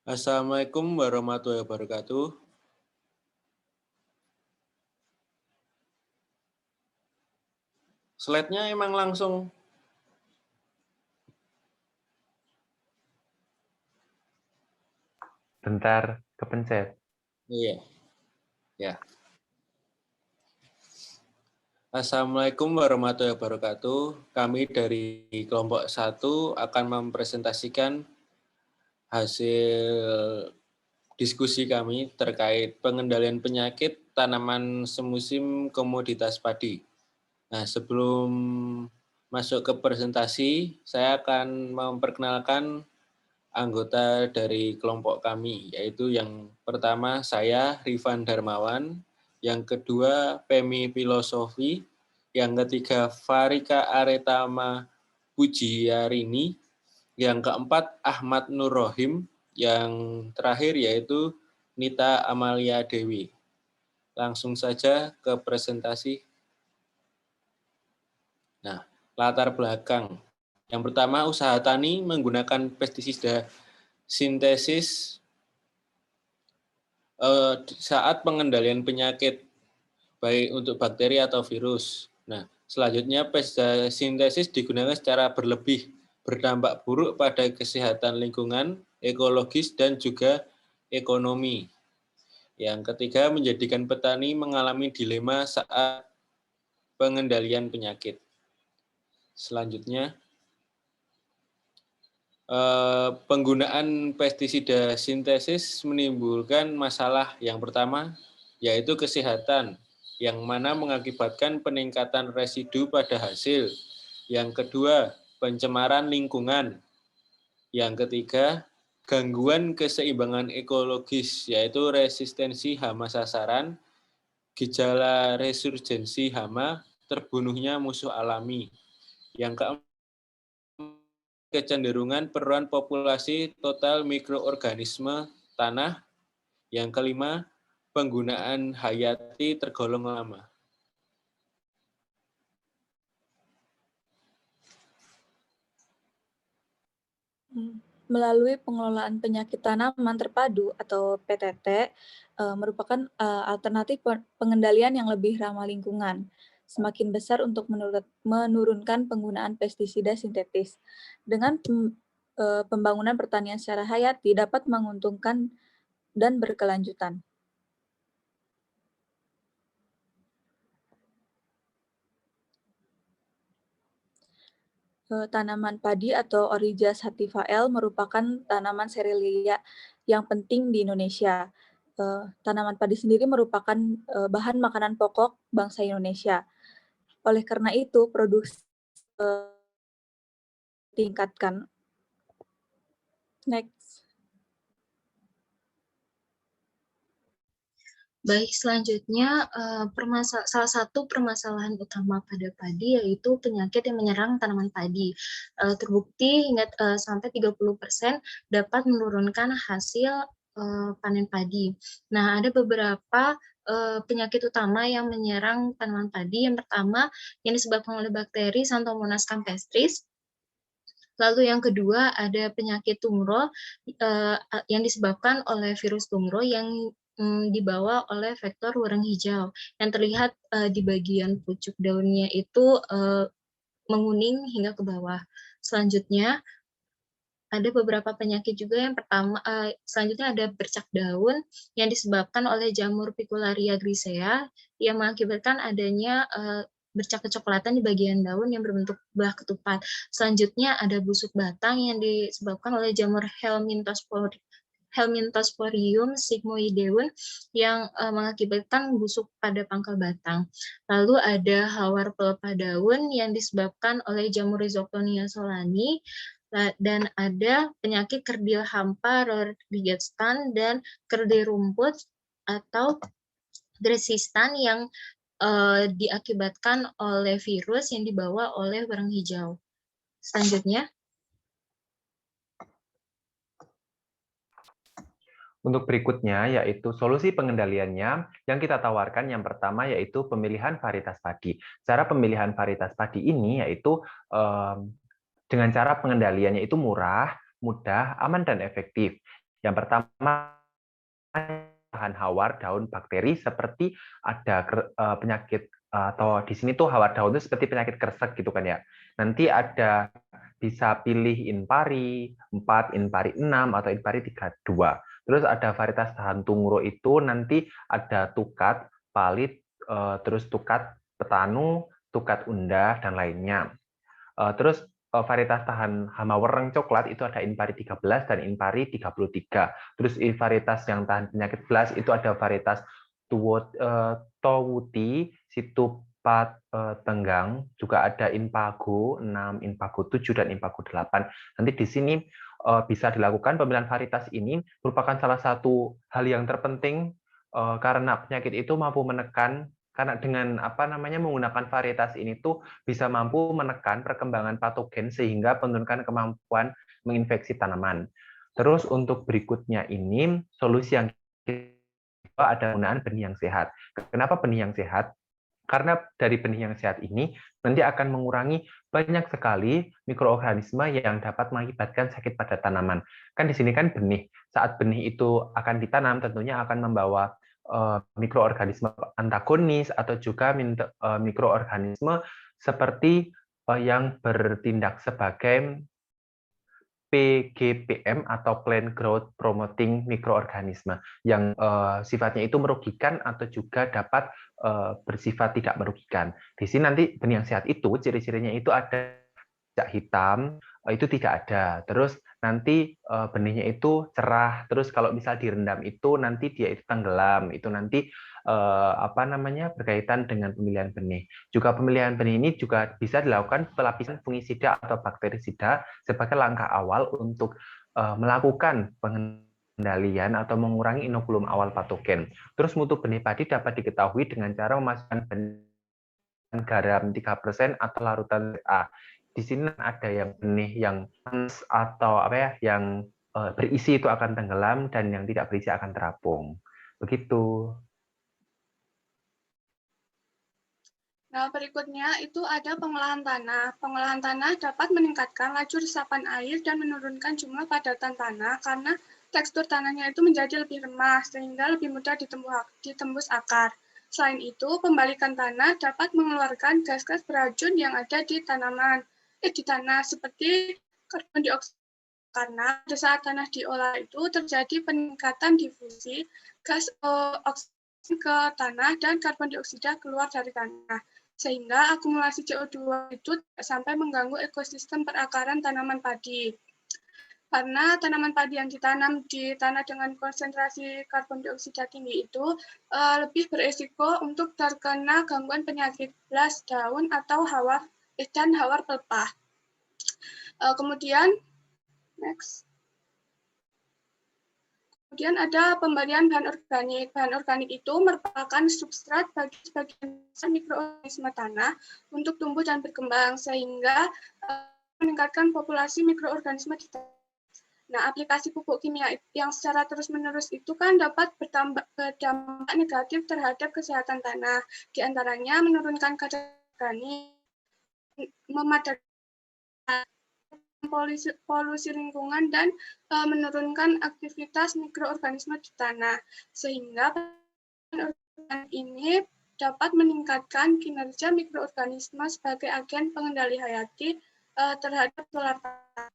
Assalamualaikum warahmatullahi wabarakatuh. Slide-nya emang langsung Bentar, kepencet. iya. Ya. Assalamualaikum warahmatullahi wabarakatuh. Kami dari kelompok 1 akan mempresentasikan hasil diskusi kami terkait pengendalian penyakit tanaman semusim komoditas padi. Nah, sebelum masuk ke presentasi, saya akan memperkenalkan anggota dari kelompok kami, yaitu yang pertama saya, Rifan Darmawan, yang kedua, Pemi Filosofi, yang ketiga, Farika Aretama Pujiarini, yang keempat, Ahmad Nur Rohim, yang terakhir yaitu Nita Amalia Dewi. Langsung saja ke presentasi. Nah, latar belakang. Yang pertama, usaha tani menggunakan pestisida sintesis saat pengendalian penyakit, baik untuk bakteri atau virus. Nah, selanjutnya pestisida sintesis digunakan secara berlebih, berdampak buruk pada kesehatan lingkungan, ekologis, dan juga ekonomi. Yang ketiga, menjadikan petani mengalami dilema saat pengendalian penyakit. Selanjutnya, penggunaan pestisida sintesis menimbulkan masalah yang pertama, yaitu kesehatan, yang mana mengakibatkan peningkatan residu pada hasil. Yang kedua, pencemaran lingkungan. Yang ketiga, gangguan keseimbangan ekologis, yaitu resistensi hama sasaran, gejala resurgensi hama, terbunuhnya musuh alami. Yang keempat, kecenderungan penurunan populasi total mikroorganisme tanah. Yang kelima, penggunaan hayati tergolong lama. Melalui pengelolaan penyakit tanaman terpadu atau PTT merupakan alternatif pengendalian yang lebih ramah lingkungan, semakin besar untuk menurunkan penggunaan pestisida sintetis. Dengan pembangunan pertanian secara hayati dapat menguntungkan dan berkelanjutan. Tanaman padi atau Oryza sativa L merupakan tanaman serelia yang penting di Indonesia. Tanaman padi sendiri merupakan bahan makanan pokok bangsa Indonesia. Oleh karena itu, produksi tingkatkan. Next. Baik, selanjutnya salah satu permasalahan utama pada padi yaitu penyakit yang menyerang tanaman padi. Terbukti hingga sampai 30% dapat menurunkan hasil panen padi. Nah, ada beberapa penyakit utama yang menyerang tanaman padi. Yang pertama yang disebabkan oleh bakteri Xanthomonas campestris. Lalu yang kedua ada penyakit tumoro yang disebabkan oleh virus tumoro yang dibawa oleh vektor wereng hijau yang terlihat di bagian pucuk daunnya itu menguning hingga ke bawah. Selanjutnya ada beberapa penyakit juga. Yang pertama, selanjutnya ada bercak daun yang disebabkan oleh jamur Picularia grisea yang mengakibatkan adanya bercak kecoklatan di bagian daun yang berbentuk buah ketupat. Selanjutnya ada busuk batang yang disebabkan oleh jamur Helminthosporium sigmoideum yang mengakibatkan busuk pada pangkal batang. Lalu ada hawar pelepah daun yang disebabkan oleh jamur Rhizoctonia solani, dan ada penyakit kerdil hampa, Rhodiostein, dan kerdil rumput atau resistan yang diakibatkan oleh virus yang dibawa oleh wereng hijau. Selanjutnya. Untuk berikutnya yaitu solusi pengendaliannya yang kita tawarkan yang pertama yaitu pemilihan varietas padi. Cara pemilihan varietas padi ini yaitu dengan cara pengendaliannya itu murah, mudah, aman, dan efektif. Yang pertama, bahan hawar daun bakteri seperti ada penyakit atau di sini tuh hawar daun itu seperti penyakit kresek gitu kan ya. Nanti ada bisa pilih Inpari 4, Inpari 6 atau Inpari 32. Terus ada varietas tahan tungro itu nanti ada tukat, palit, terus tukat petanu, tukat undah dan lainnya. Terus varietas tahan hama wereng coklat itu ada Inpari 13 dan Inpari 33. Terus varietas yang tahan penyakit belas itu ada varietas Towuti, Situpat Tenggang, juga ada Inpago 6, Inpago 7 dan Inpago 8. Nanti di sini bisa dilakukan pemilihan varietas ini merupakan salah satu hal yang terpenting karena penyakit itu mampu menekan karena dengan menggunakan varietas ini tuh bisa mampu menekan perkembangan patogen sehingga menurunkan kemampuan menginfeksi tanaman. Terus untuk berikutnya ini solusi yang kedua ada penggunaan benih yang sehat. Kenapa benih yang sehat? Karena dari benih yang sehat ini nanti akan mengurangi banyak sekali mikroorganisme yang dapat mengakibatkan sakit pada tanaman. Kan di sini kan benih. Saat benih itu akan ditanam tentunya akan membawa mikroorganisme antagonis atau juga mikroorganisme seperti yang bertindak sebagai PGPM atau Plant Growth Promoting Microorganism yang sifatnya itu merugikan atau juga dapat bersifat tidak merugikan. Di sini nanti benih yang sehat itu ciri-cirinya itu ada jejak hitam, itu tidak ada. Terus nanti benihnya itu cerah. Terus kalau misal direndam itu nanti dia itu tenggelam. Itu nanti berkaitan dengan pemilihan benih. Juga pemilihan benih ini juga bisa dilakukan pelapisan fungisida atau bakterisida sebagai langkah awal untuk melakukan pengendalian atau mengurangi inokulum awal patogen. Terus mutu benih padi dapat diketahui dengan cara memasukkan garam 3% atau larutan A. Di sini ada yang benih yang panas atau yang berisi itu akan tenggelam dan yang tidak berisi akan terapung. Begitu. Nah, berikutnya itu ada pengolahan tanah. Pengolahan tanah dapat meningkatkan laju resapan air dan menurunkan jumlah padatan tanah karena tekstur tanahnya itu menjadi lebih lemah sehingga lebih mudah ditembus akar. Selain itu, pembalikan tanah dapat mengeluarkan gas-gas beracun yang ada di tanah seperti karbon dioksida. Karena pada saat tanah diolah itu terjadi peningkatan difusi gas oksigen ke tanah dan karbon dioksida keluar dari tanah, sehingga akumulasi CO2 itu tidak sampai mengganggu ekosistem perakaran tanaman padi. Karena tanaman padi yang ditanam di tanah dengan konsentrasi karbon dioksida tinggi itu lebih beresiko untuk terkena gangguan penyakit belas daun atau hawar pelepah. Kemudian ada pemberian bahan organik. Bahan organik itu merupakan substrat bagi sebagian besar mikroorganisme tanah untuk tumbuh dan berkembang, sehingga meningkatkan populasi mikroorganisme di tanah. Nah, aplikasi pupuk kimia yang secara terus-menerus itu kan dapat berdampak negatif terhadap kesehatan tanah. Di antaranya menurunkan kadar organik, memadai polusi lingkungan, dan menurunkan aktivitas mikroorganisme di tanah, sehingga organik ini dapat meningkatkan kinerja mikroorganisme sebagai agen pengendali hayati terhadap solar tanah.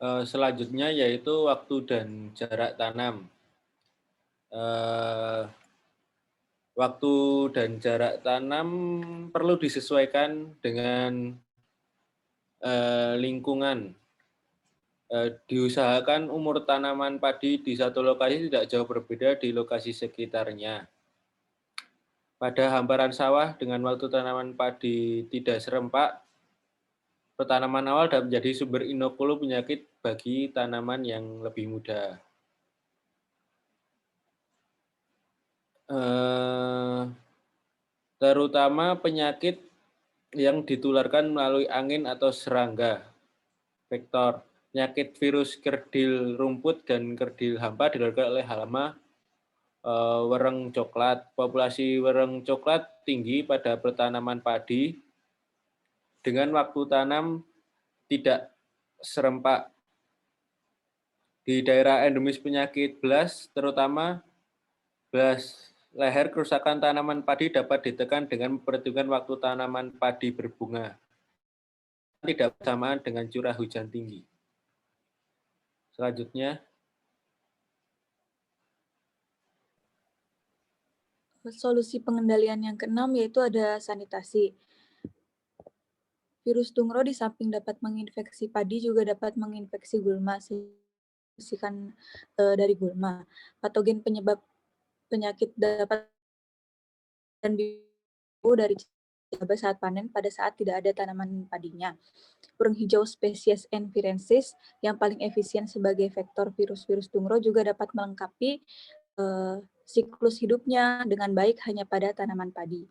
Selanjutnya yaitu waktu dan jarak tanam. Waktu dan jarak tanam perlu disesuaikan dengan lingkungan. Diusahakan umur tanaman padi di satu lokasi tidak jauh berbeda di lokasi sekitarnya. Pada hamparan sawah dengan waktu tanaman padi tidak serempak, pertanaman awal dapat menjadi sumber inokulum penyakit bagi tanaman yang lebih muda. Terutama penyakit yang ditularkan melalui angin atau serangga, vektor. Penyakit virus kerdil rumput dan kerdil hampa ditularkan oleh hama wereng coklat. Populasi wereng coklat tinggi pada pertanaman padi dengan waktu tanam tidak serempak. Di daerah endemis penyakit BLAS, terutama BLAS leher, kerusakan tanaman padi dapat ditekan dengan memperhitungkan waktu tanaman padi berbunga. Tidak bersamaan dengan curah hujan tinggi. Selanjutnya, solusi pengendalian yang keenam yaitu ada sanitasi. Virus tungro di samping dapat menginfeksi padi juga dapat menginfeksi gulma, sisikan dari gulma. Patogen penyebab penyakit dapat dan dari cabai saat panen pada saat tidak ada tanaman padinya. Burung hijau spesies envirensis yang paling efisien sebagai vektor virus-virus tungro juga dapat melengkapi siklus hidupnya dengan baik hanya pada tanaman padi.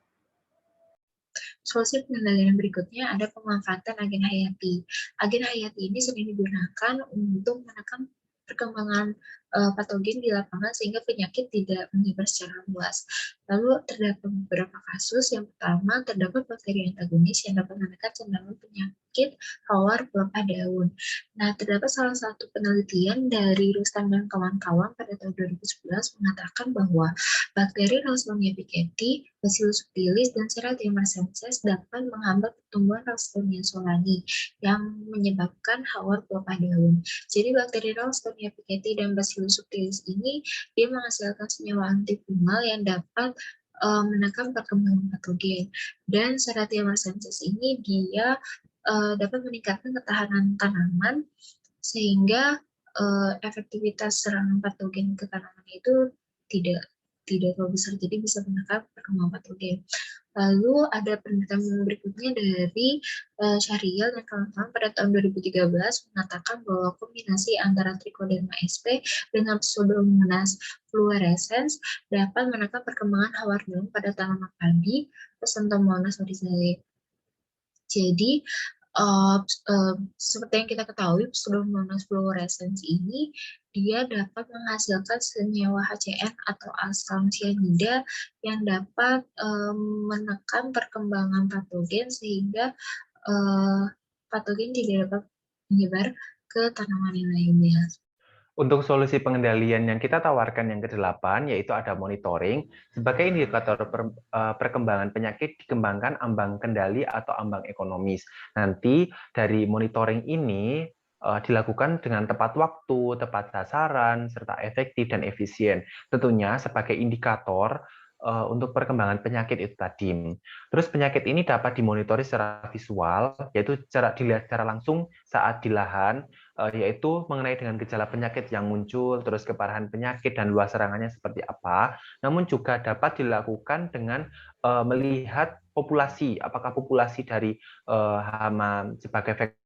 Solusi pengendalian berikutnya ada pemanfaatan agen hayati. Agen hayati ini sering digunakan untuk menekan perkembangan patogen di lapangan sehingga penyakit tidak menyebar secara luas. Lalu terdapat beberapa kasus. Yang pertama, terdapat bakteri antagonis yang dapat menekan cenderungan penyakit hawar pelepah daun. Nah, terdapat salah satu penelitian dari Rustam dan kawan-kawan pada tahun 2011 mengatakan bahwa bakteri Ralstonia piqueti, Bacillus subtilis, dan Serratia marcescens dapat menghambat pertumbuhan Ralstonia solani yang menyebabkan hawar pelepah daun. Jadi bakteri Ralstonia piqueti dan Bacillus subtilis ini dia menghasilkan senyawa antifungal yang dapat menekan perkembangan patogen. Dan Serratia marcescens ini dia dapat meningkatkan ketahanan tanaman sehingga efektivitas serangan patogen ke tanaman itu tidak terlalu besar, jadi bisa menekan perkembangan patogen. Lalu ada penelitian berikutnya dari Syahrial dan kawan-kawan pada tahun 2013 mengatakan bahwa kombinasi antara Trichoderma sp dengan Pseudomonas fluorescens dapat menekan perkembangan hawar daun pada tanaman padi Chrysanthemummonas oryzae. Jadi seperti yang kita ketahui, Pseudomonas fluorescens ini dia dapat menghasilkan senyawa HCN atau asam cyanida yang dapat menekan perkembangan patogen sehingga patogen tidak dapat menyebar ke tanaman yang lainnya. Untuk solusi pengendalian yang kita tawarkan yang ke-8, yaitu ada monitoring. Sebagai indikator perkembangan penyakit dikembangkan ambang kendali atau ambang ekonomis. Nanti dari monitoring ini dilakukan dengan tepat waktu, tepat sasaran, serta efektif dan efisien. Tentunya sebagai indikator untuk perkembangan penyakit itu tadi. Terus penyakit ini dapat dimonitori secara visual, yaitu dilihat secara langsung saat di lahan, yaitu mengenai dengan gejala penyakit yang muncul, terus keparahan penyakit dan luas serangannya seperti apa. Namun juga dapat dilakukan dengan melihat populasi, apakah populasi dari hama sebagai vektor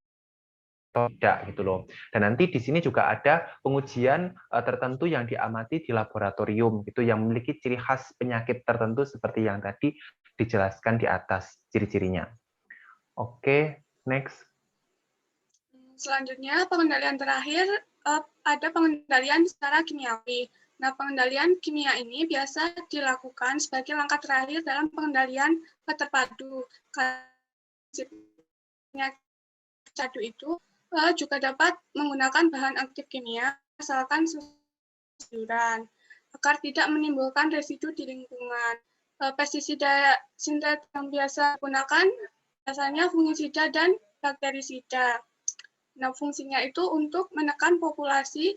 tidak gitu loh. Dan nanti di sini juga ada pengujian tertentu yang diamati di laboratorium gitu yang memiliki ciri khas penyakit tertentu seperti yang tadi dijelaskan di atas ciri-cirinya. Oke, next. Selanjutnya, pengendalian terakhir ada pengendalian secara kimiawi. Nah, pengendalian kimia ini biasa dilakukan sebagai langkah terakhir dalam pengendalian terpadu. Cadu itu juga dapat menggunakan bahan aktif kimia asalkan sayuran agar tidak menimbulkan residu di lingkungan. Pestisida sintetik yang biasa digunakan biasanya fungisida dan bakterisida. Nah, fungsinya itu untuk menekan populasi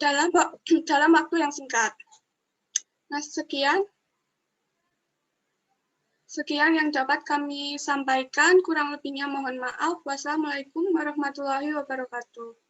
dalam waktu yang singkat. Nah, sekian yang dapat kami sampaikan. Kurang lebihnya mohon maaf. Wassalamualaikum warahmatullahi wabarakatuh.